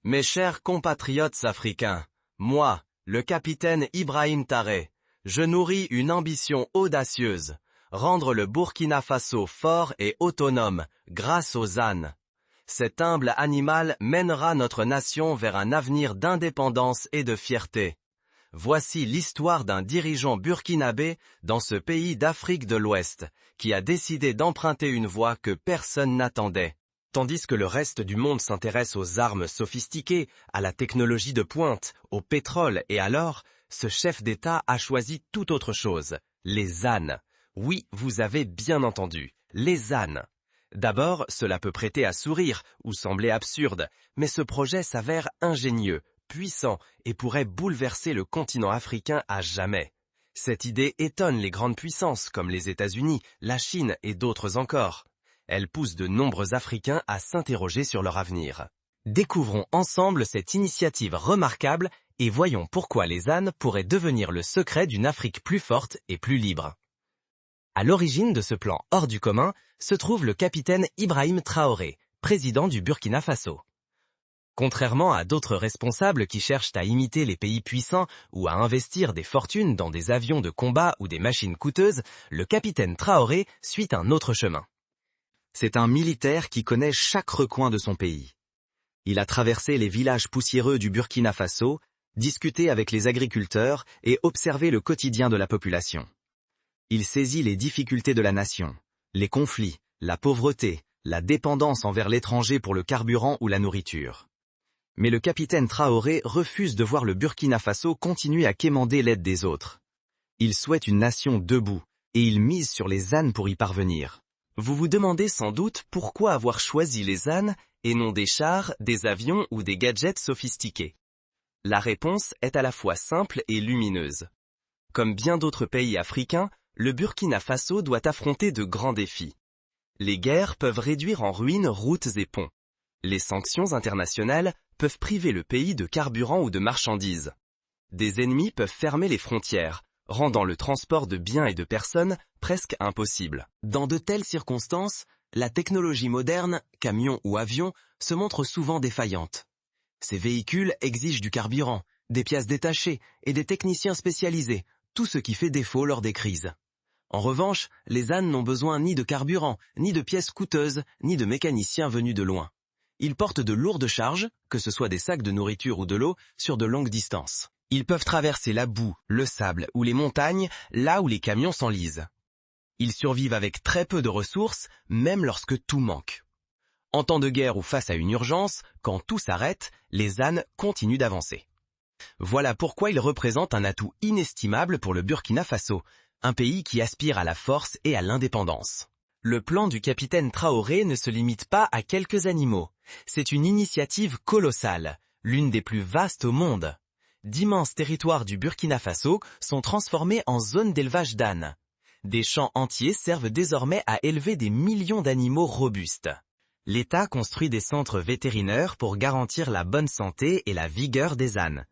Mes chers compatriotes africains, moi, le capitaine Ibrahim Traoré, je nourris une ambition audacieuse, rendre le Burkina Faso fort et autonome grâce aux ânes. Cet humble animal mènera notre nation vers un avenir d'indépendance et de fierté. Voici l'histoire d'un dirigeant burkinabé dans ce pays d'Afrique de l'Ouest, qui a décidé d'emprunter une voie que personne n'attendait. Tandis que le reste du monde s'intéresse aux armes sophistiquées, à la technologie de pointe, au pétrole et à l'or, ce chef d'État a choisi tout autre chose, les ânes. Oui, vous avez bien entendu, les ânes. D'abord, cela peut prêter à sourire ou sembler absurde, mais ce projet s'avère ingénieux, puissant et pourrait bouleverser le continent africain à jamais. Cette idée étonne les grandes puissances comme les États-Unis, la Chine et d'autres encore. Elle pousse de nombreux Africains à s'interroger sur leur avenir. Découvrons ensemble cette initiative remarquable et voyons pourquoi les ânes pourraient devenir le secret d'une Afrique plus forte et plus libre. À l'origine de ce plan hors du commun se trouve le capitaine Ibrahim Traoré, président du Burkina Faso. Contrairement à d'autres responsables qui cherchent à imiter les pays puissants ou à investir des fortunes dans des avions de combat ou des machines coûteuses, le capitaine Traoré suit un autre chemin. C'est un militaire qui connaît chaque recoin de son pays. Il a traversé les villages poussiéreux du Burkina Faso, discuté avec les agriculteurs et observé le quotidien de la population. Il saisit les difficultés de la nation, les conflits, la pauvreté, la dépendance envers l'étranger pour le carburant ou la nourriture. Mais le capitaine Traoré refuse de voir le Burkina Faso continuer à quémander l'aide des autres. Il souhaite une nation debout et il mise sur les ânes pour y parvenir. Vous vous demandez sans doute pourquoi avoir choisi les ânes et non des chars, des avions ou des gadgets sophistiqués. La réponse est à la fois simple et lumineuse. Comme bien d'autres pays africains, le Burkina Faso doit affronter de grands défis. Les guerres peuvent réduire en ruine routes et ponts. Les sanctions internationales peuvent priver le pays de carburant ou de marchandises. Des ennemis peuvent fermer les frontières, rendant le transport de biens et de personnes presque impossible. Dans de telles circonstances, la technologie moderne, camions ou avions, se montre souvent défaillante. Ces véhicules exigent du carburant, des pièces détachées et des techniciens spécialisés, tout ce qui fait défaut lors des crises. En revanche, les ânes n'ont besoin ni de carburant, ni de pièces coûteuses, ni de mécaniciens venus de loin. Ils portent de lourdes charges, que ce soit des sacs de nourriture ou de l'eau, sur de longues distances. Ils peuvent traverser la boue, le sable ou les montagnes, là où les camions s'enlisent. Ils survivent avec très peu de ressources, même lorsque tout manque. En temps de guerre ou face à une urgence, quand tout s'arrête, les ânes continuent d'avancer. Voilà pourquoi ils représentent un atout inestimable pour le Burkina Faso, un pays qui aspire à la force et à l'indépendance. Le plan du capitaine Traoré ne se limite pas à quelques animaux. C'est une initiative colossale, l'une des plus vastes au monde. D'immenses territoires du Burkina Faso sont transformés en zones d'élevage d'ânes. Des champs entiers servent désormais à élever des millions d'animaux robustes. L'État construit des centres vétérinaires pour garantir la bonne santé et la vigueur des ânes.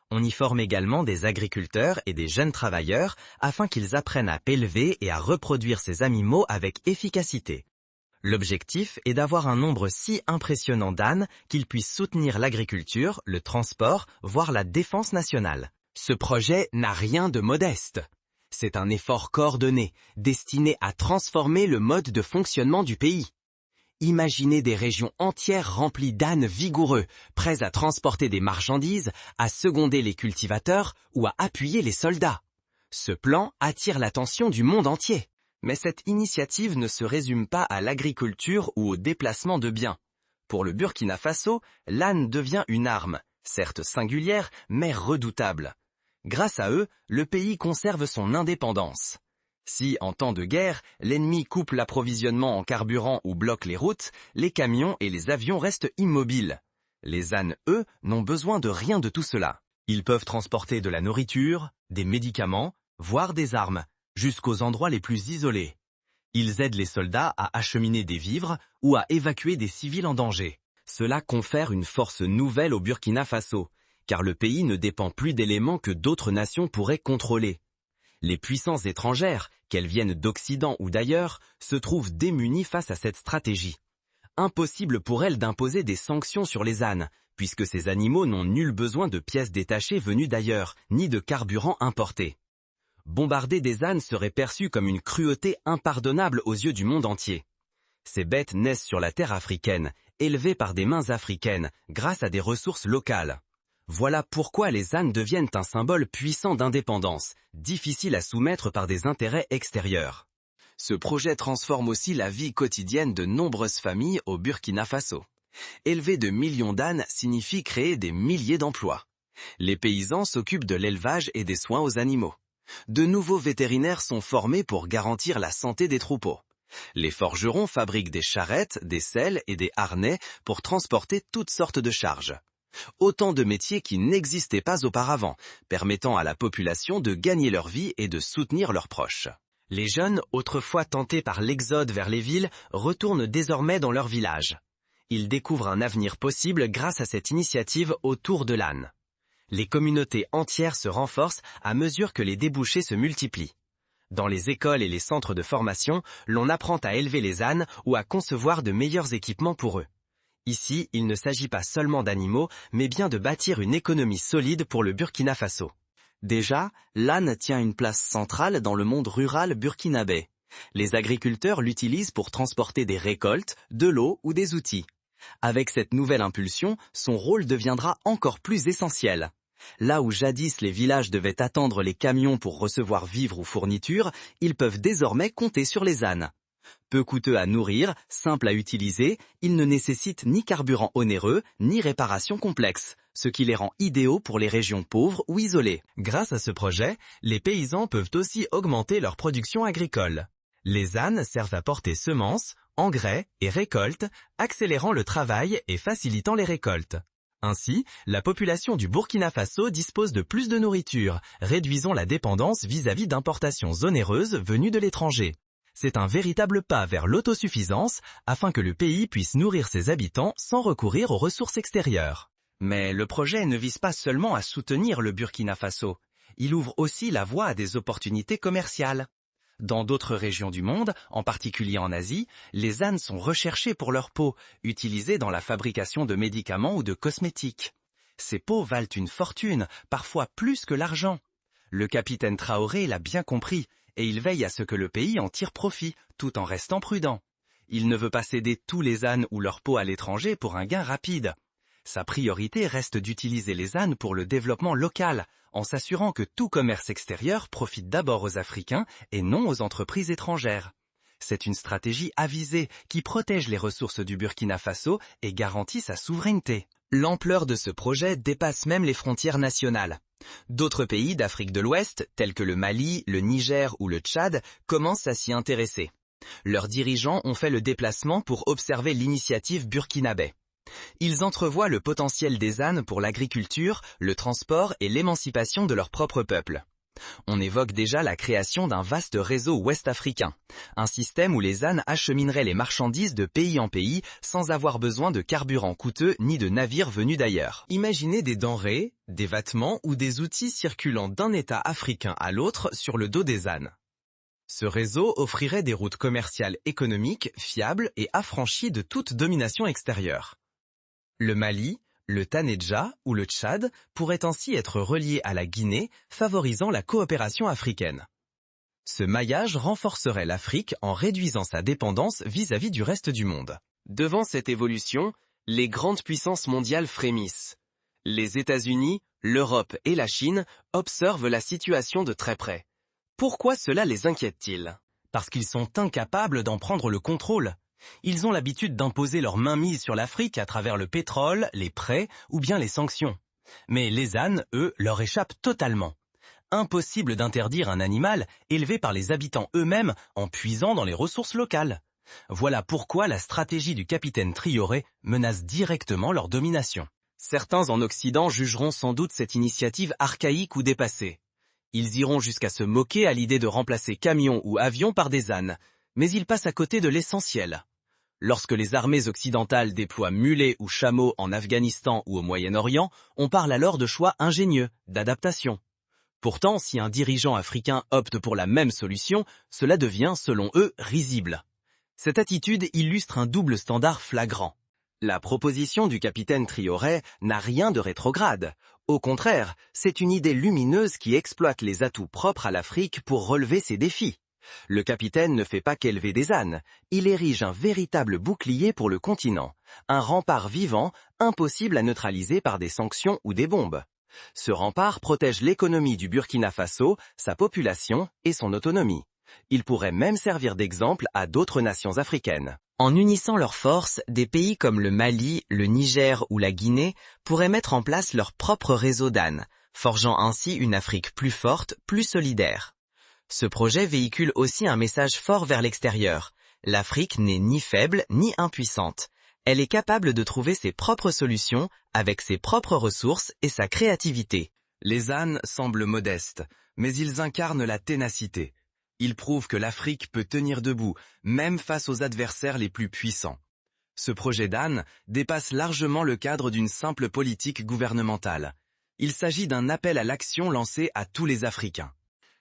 On y forme également des agriculteurs et des jeunes travailleurs afin qu'ils apprennent à élever et à reproduire ces animaux avec efficacité. L'objectif est d'avoir un nombre si impressionnant d'ânes qu'ils puissent soutenir l'agriculture, le transport, voire la défense nationale. Ce projet n'a rien de modeste. C'est un effort coordonné, destiné à transformer le mode de fonctionnement du pays. Imaginez des régions entières remplies d'ânes vigoureux, prêts à transporter des marchandises, à seconder les cultivateurs ou à appuyer les soldats. Ce plan attire l'attention du monde entier. Mais cette initiative ne se résume pas à l'agriculture ou au déplacement de biens. Pour le Burkina Faso, l'âne devient une arme, certes singulière, mais redoutable. Grâce à eux, le pays conserve son indépendance. Si, en temps de guerre, l'ennemi coupe l'approvisionnement en carburant ou bloque les routes, les camions et les avions restent immobiles. Les ânes, eux, n'ont besoin de rien de tout cela. Ils peuvent transporter de la nourriture, des médicaments, voire des armes, jusqu'aux endroits les plus isolés. Ils aident les soldats à acheminer des vivres ou à évacuer des civils en danger. Cela confère une force nouvelle au Burkina Faso, car le pays ne dépend plus d'éléments que d'autres nations pourraient contrôler. Les puissances étrangères, qu'elles viennent d'Occident ou d'ailleurs, se trouvent démunies face à cette stratégie. Impossible pour elles d'imposer des sanctions sur les ânes, puisque ces animaux n'ont nul besoin de pièces détachées venues d'ailleurs, ni de carburant importé. Bombarder des ânes serait perçu comme une cruauté impardonnable aux yeux du monde entier. Ces bêtes naissent sur la terre africaine, élevées par des mains africaines, grâce à des ressources locales. Voilà pourquoi les ânes deviennent un symbole puissant d'indépendance, difficile à soumettre par des intérêts extérieurs. Ce projet transforme aussi la vie quotidienne de nombreuses familles au Burkina Faso. Élever de millions d'ânes signifie créer des milliers d'emplois. Les paysans s'occupent de l'élevage et des soins aux animaux. De nouveaux vétérinaires sont formés pour garantir la santé des troupeaux. Les forgerons fabriquent des charrettes, des selles et des harnais pour transporter toutes sortes de charges. Autant de métiers qui n'existaient pas auparavant, permettant à la population de gagner leur vie et de soutenir leurs proches. Les jeunes, autrefois tentés par l'exode vers les villes, retournent désormais dans leur village. Ils découvrent un avenir possible grâce à cette initiative autour de l'âne. Les communautés entières se renforcent à mesure que les débouchés se multiplient. Dans les écoles et les centres de formation, l'on apprend à élever les ânes ou à concevoir de meilleurs équipements pour eux. Ici, il ne s'agit pas seulement d'animaux, mais bien de bâtir une économie solide pour le Burkina Faso. Déjà, l'âne tient une place centrale dans le monde rural burkinabé. Les agriculteurs l'utilisent pour transporter des récoltes, de l'eau ou des outils. Avec cette nouvelle impulsion, son rôle deviendra encore plus essentiel. Là où jadis les villages devaient attendre les camions pour recevoir vivres ou fournitures, ils peuvent désormais compter sur les ânes. Peu coûteux à nourrir, simples à utiliser, ils ne nécessitent ni carburant onéreux, ni réparation complexe, ce qui les rend idéaux pour les régions pauvres ou isolées. Grâce à ce projet, les paysans peuvent aussi augmenter leur production agricole. Les ânes servent à porter semences, engrais et récoltes, accélérant le travail et facilitant les récoltes. Ainsi, la population du Burkina Faso dispose de plus de nourriture, réduisant la dépendance vis-à-vis d'importations onéreuses venues de l'étranger. C'est un véritable pas vers l'autosuffisance afin que le pays puisse nourrir ses habitants sans recourir aux ressources extérieures. Mais le projet ne vise pas seulement à soutenir le Burkina Faso, il ouvre aussi la voie à des opportunités commerciales. Dans d'autres régions du monde, en particulier en Asie, les ânes sont recherchés pour leur peau, utilisée dans la fabrication de médicaments ou de cosmétiques. Ces peaux valent une fortune, parfois plus que l'argent. Le capitaine Traoré l'a bien compris, et il veille à ce que le pays en tire profit, tout en restant prudent. Il ne veut pas céder tous les ânes ou leur peau à l'étranger pour un gain rapide. Sa priorité reste d'utiliser les ânes pour le développement local, en s'assurant que tout commerce extérieur profite d'abord aux Africains et non aux entreprises étrangères. C'est une stratégie avisée qui protège les ressources du Burkina Faso et garantit sa souveraineté. L'ampleur de ce projet dépasse même les frontières nationales. D'autres pays d'Afrique de l'Ouest, tels que le Mali, le Niger ou le Tchad, commencent à s'y intéresser. Leurs dirigeants ont fait le déplacement pour observer l'initiative burkinabé. Ils entrevoient le potentiel des ânes pour l'agriculture, le transport et l'émancipation de leur propre peuple. On évoque déjà la création d'un vaste réseau ouest-africain, un système où les ânes achemineraient les marchandises de pays en pays sans avoir besoin de carburant coûteux ni de navires venus d'ailleurs. Imaginez des denrées, des vêtements ou des outils circulant d'un État africain à l'autre sur le dos des ânes. Ce réseau offrirait des routes commerciales économiques, fiables et affranchies de toute domination extérieure. Le Mali, le Tandja ou le Tchad pourraient ainsi être reliés à la Guinée, favorisant la coopération africaine. Ce maillage renforcerait l'Afrique en réduisant sa dépendance vis-à-vis du reste du monde. Devant cette évolution, les grandes puissances mondiales frémissent. Les États-Unis, l'Europe et la Chine observent la situation de très près. Pourquoi cela les inquiète-t-il? Parce qu'ils sont incapables d'en prendre le contrôle. Ils ont l'habitude d'imposer leur mainmise sur l'Afrique à travers le pétrole, les prêts ou bien les sanctions. Mais les ânes, eux, leur échappent totalement. Impossible d'interdire un animal élevé par les habitants eux-mêmes en puisant dans les ressources locales. Voilà pourquoi la stratégie du capitaine Traoré menace directement leur domination. Certains en Occident jugeront sans doute cette initiative archaïque ou dépassée. Ils iront jusqu'à se moquer à l'idée de remplacer camions ou avions par des ânes, mais ils passent à côté de l'essentiel. Lorsque les armées occidentales déploient mulets ou chameaux en Afghanistan ou au Moyen-Orient, on parle alors de choix ingénieux, d'adaptation. Pourtant, si un dirigeant africain opte pour la même solution, cela devient, selon eux, risible. Cette attitude illustre un double standard flagrant. La proposition du capitaine Traoré n'a rien de rétrograde. Au contraire, c'est une idée lumineuse qui exploite les atouts propres à l'Afrique pour relever ses défis. Le capitaine ne fait pas qu'élever des ânes, il érige un véritable bouclier pour le continent, un rempart vivant, impossible à neutraliser par des sanctions ou des bombes. Ce rempart protège l'économie du Burkina Faso, sa population et son autonomie. Il pourrait même servir d'exemple à d'autres nations africaines. En unissant leurs forces, des pays comme le Mali, le Niger ou la Guinée pourraient mettre en place leur propre réseau d'ânes, forgeant ainsi une Afrique plus forte, plus solidaire. Ce projet véhicule aussi un message fort vers l'extérieur. L'Afrique n'est ni faible ni impuissante. Elle est capable de trouver ses propres solutions avec ses propres ressources et sa créativité. Les ânes semblent modestes, mais ils incarnent la ténacité. Ils prouvent que l'Afrique peut tenir debout, même face aux adversaires les plus puissants. Ce projet d'âne dépasse largement le cadre d'une simple politique gouvernementale. Il s'agit d'un appel à l'action lancé à tous les Africains.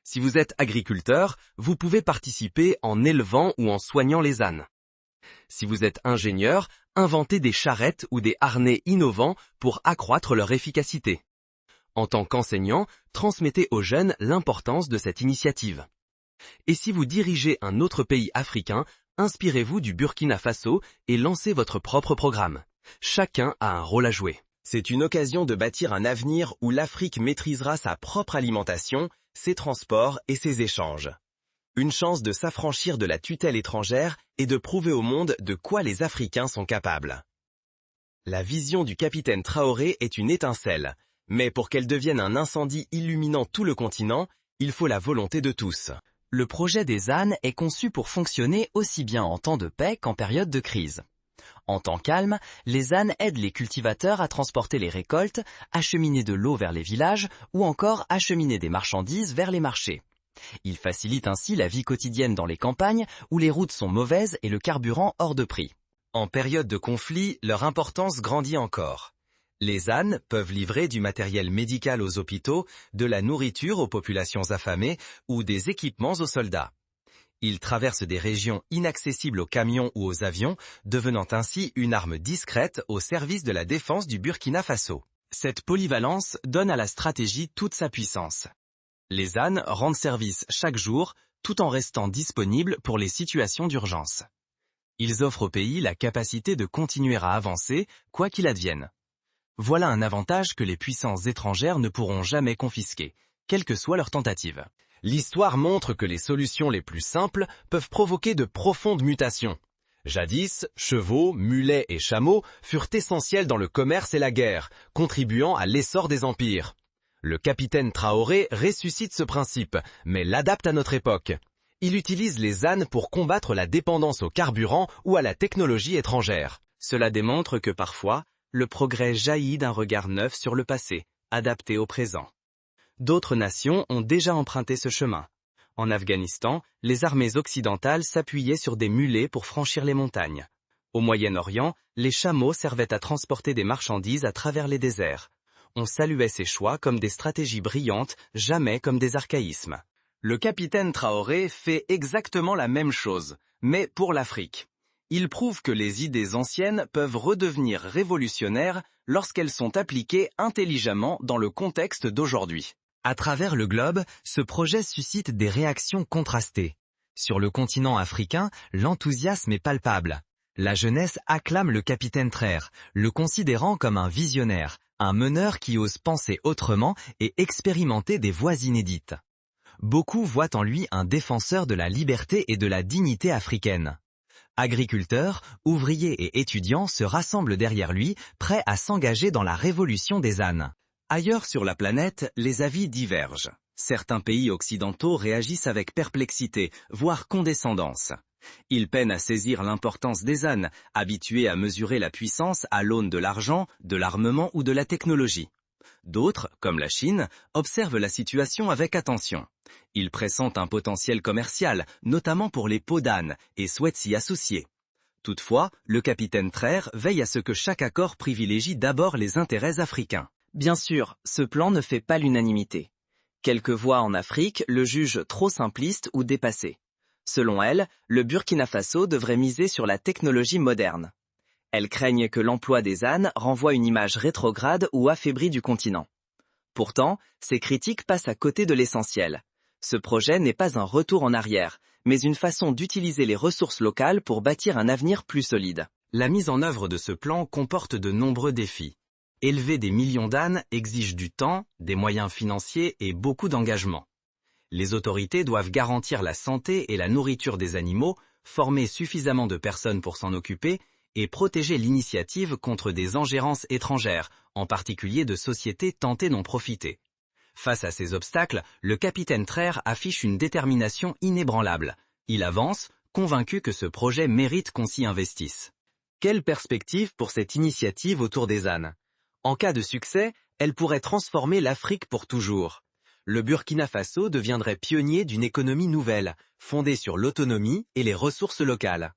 Si vous êtes agriculteur, vous pouvez participer en élevant ou en soignant les ânes. Si vous êtes ingénieur, inventez des charrettes ou des harnais innovants pour accroître leur efficacité. En tant qu'enseignant, transmettez aux jeunes l'importance de cette initiative. Et si vous dirigez un autre pays africain, inspirez-vous du Burkina Faso et lancez votre propre programme. Chacun a un rôle à jouer. C'est une occasion de bâtir un avenir où l'Afrique maîtrisera sa propre alimentation, ses transports et ses échanges. Une chance de s'affranchir de la tutelle étrangère et de prouver au monde de quoi les Africains sont capables. La vision du capitaine Traoré est une étincelle, mais pour qu'elle devienne un incendie illuminant tout le continent, il faut la volonté de tous. Le projet des ânes est conçu pour fonctionner aussi bien en temps de paix qu'en période de crise. En temps calme, les ânes aident les cultivateurs à transporter les récoltes, acheminer de l'eau vers les villages ou encore acheminer des marchandises vers les marchés. Ils facilitent ainsi la vie quotidienne dans les campagnes où les routes sont mauvaises et le carburant hors de prix. En période de conflit, leur importance grandit encore. Les ânes peuvent livrer du matériel médical aux hôpitaux, de la nourriture aux populations affamées ou des équipements aux soldats. Ils traversent des régions inaccessibles aux camions ou aux avions, devenant ainsi une arme discrète au service de la défense du Burkina Faso. Cette polyvalence donne à la stratégie toute sa puissance. Les ânes rendent service chaque jour, tout en restant disponibles pour les situations d'urgence. Ils offrent au pays la capacité de continuer à avancer, quoi qu'il advienne. Voilà un avantage que les puissances étrangères ne pourront jamais confisquer, quelle que soit leur tentative. L'histoire montre que les solutions les plus simples peuvent provoquer de profondes mutations. Jadis, chevaux, mulets et chameaux furent essentiels dans le commerce et la guerre, contribuant à l'essor des empires. Le capitaine Traoré ressuscite ce principe, mais l'adapte à notre époque. Il utilise les ânes pour combattre la dépendance au carburant ou à la technologie étrangère. Cela démontre que parfois, le progrès jaillit d'un regard neuf sur le passé, adapté au présent. D'autres nations ont déjà emprunté ce chemin. En Afghanistan, les armées occidentales s'appuyaient sur des mulets pour franchir les montagnes. Au Moyen-Orient, les chameaux servaient à transporter des marchandises à travers les déserts. On saluait ces choix comme des stratégies brillantes, jamais comme des archaïsmes. Le capitaine Traoré fait exactement la même chose, mais pour l'Afrique. Il prouve que les idées anciennes peuvent redevenir révolutionnaires lorsqu'elles sont appliquées intelligemment dans le contexte d'aujourd'hui. À travers le globe, ce projet suscite des réactions contrastées. Sur le continent africain, l'enthousiasme est palpable. La jeunesse acclame le capitaine Traoré, le considérant comme un visionnaire, un meneur qui ose penser autrement et expérimenter des voies inédites. Beaucoup voient en lui un défenseur de la liberté et de la dignité africaine. Agriculteurs, ouvriers et étudiants se rassemblent derrière lui, prêts à s'engager dans la révolution des ânes. Ailleurs sur la planète, les avis divergent. Certains pays occidentaux réagissent avec perplexité, voire condescendance. Ils peinent à saisir l'importance des ânes, habitués à mesurer la puissance à l'aune de l'argent, de l'armement ou de la technologie. D'autres, comme la Chine, observent la situation avec attention. Ils pressentent un potentiel commercial, notamment pour les peaux d'âne, et souhaitent s'y associer. Toutefois, le capitaine Traoré veille à ce que chaque accord privilégie d'abord les intérêts africains. Bien sûr, ce plan ne fait pas l'unanimité. Quelques voix en Afrique le jugent trop simpliste ou dépassé. Selon elles, le Burkina Faso devrait miser sur la technologie moderne. Elles craignent que l'emploi des ânes renvoie une image rétrograde ou affaiblie du continent. Pourtant, ces critiques passent à côté de l'essentiel. Ce projet n'est pas un retour en arrière, mais une façon d'utiliser les ressources locales pour bâtir un avenir plus solide. La mise en œuvre de ce plan comporte de nombreux défis. Élever des millions d'ânes exige du temps, des moyens financiers et beaucoup d'engagement. Les autorités doivent garantir la santé et la nourriture des animaux, former suffisamment de personnes pour s'en occuper et protéger l'initiative contre des ingérences étrangères, en particulier de sociétés tentées d'en profiter. Face à ces obstacles, le capitaine Traire affiche une détermination inébranlable. Il avance, convaincu que ce projet mérite qu'on s'y investisse. Quelle perspective pour cette initiative autour des ânes? En cas de succès, elle pourrait transformer l'Afrique pour toujours. Le Burkina Faso deviendrait pionnier d'une économie nouvelle, fondée sur l'autonomie et les ressources locales.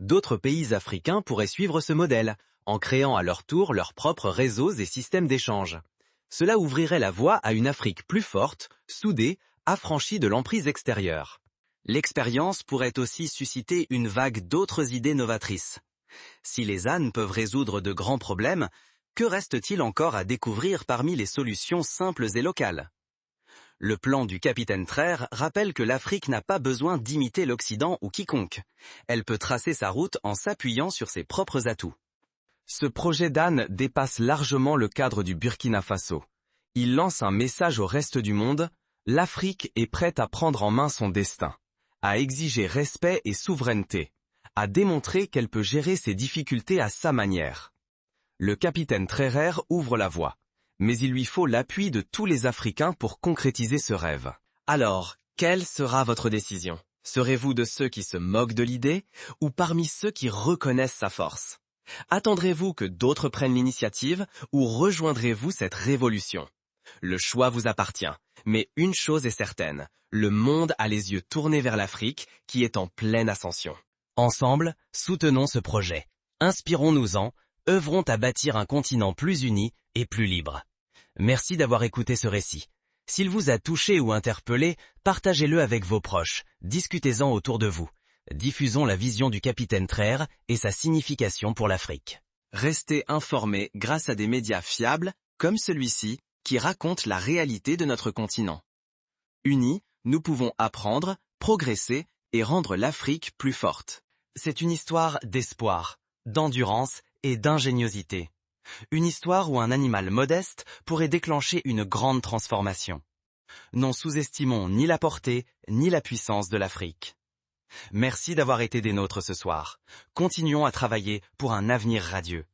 D'autres pays africains pourraient suivre ce modèle, en créant à leur tour leurs propres réseaux et systèmes d'échange. Cela ouvrirait la voie à une Afrique plus forte, soudée, affranchie de l'emprise extérieure. L'expérience pourrait aussi susciter une vague d'autres idées novatrices. Si les ânes peuvent résoudre de grands problèmes, que reste-t-il encore à découvrir parmi les solutions simples et locales? Le plan du capitaine Traire rappelle que l'Afrique n'a pas besoin d'imiter l'Occident ou quiconque. Elle peut tracer sa route en s'appuyant sur ses propres atouts. Ce projet d'âne dépasse largement le cadre du Burkina Faso. Il lance un message au reste du monde: l'Afrique est prête à prendre en main son destin, à exiger respect et souveraineté, à démontrer qu'elle peut gérer ses difficultés à sa manière. Le capitaine Traire ouvre la voie. Mais il lui faut l'appui de tous les Africains pour concrétiser ce rêve. Alors, quelle sera votre décision? Serez-vous de ceux qui se moquent de l'idée, ou parmi ceux qui reconnaissent sa force? Attendrez-vous que d'autres prennent l'initiative, ou rejoindrez-vous cette révolution? Le choix vous appartient, mais une chose est certaine, le monde a les yeux tournés vers l'Afrique, qui est en pleine ascension. Ensemble, soutenons ce projet. Inspirons-nous-en, œuvrons à bâtir un continent plus uni et plus libre. Merci d'avoir écouté ce récit. S'il vous a touché ou interpellé, partagez-le avec vos proches, discutez-en autour de vous. Diffusons la vision du capitaine Traire et sa signification pour l'Afrique. Restez informés grâce à des médias fiables, comme celui-ci, qui racontent la réalité de notre continent. Unis, nous pouvons apprendre, progresser et rendre l'Afrique plus forte. C'est une histoire d'espoir, d'endurance et d'ingéniosité. Une histoire où un animal modeste pourrait déclencher une grande transformation. Non sous-estimons ni la portée, ni la puissance de l'Afrique. Merci d'avoir été des nôtres ce soir. Continuons à travailler pour un avenir radieux.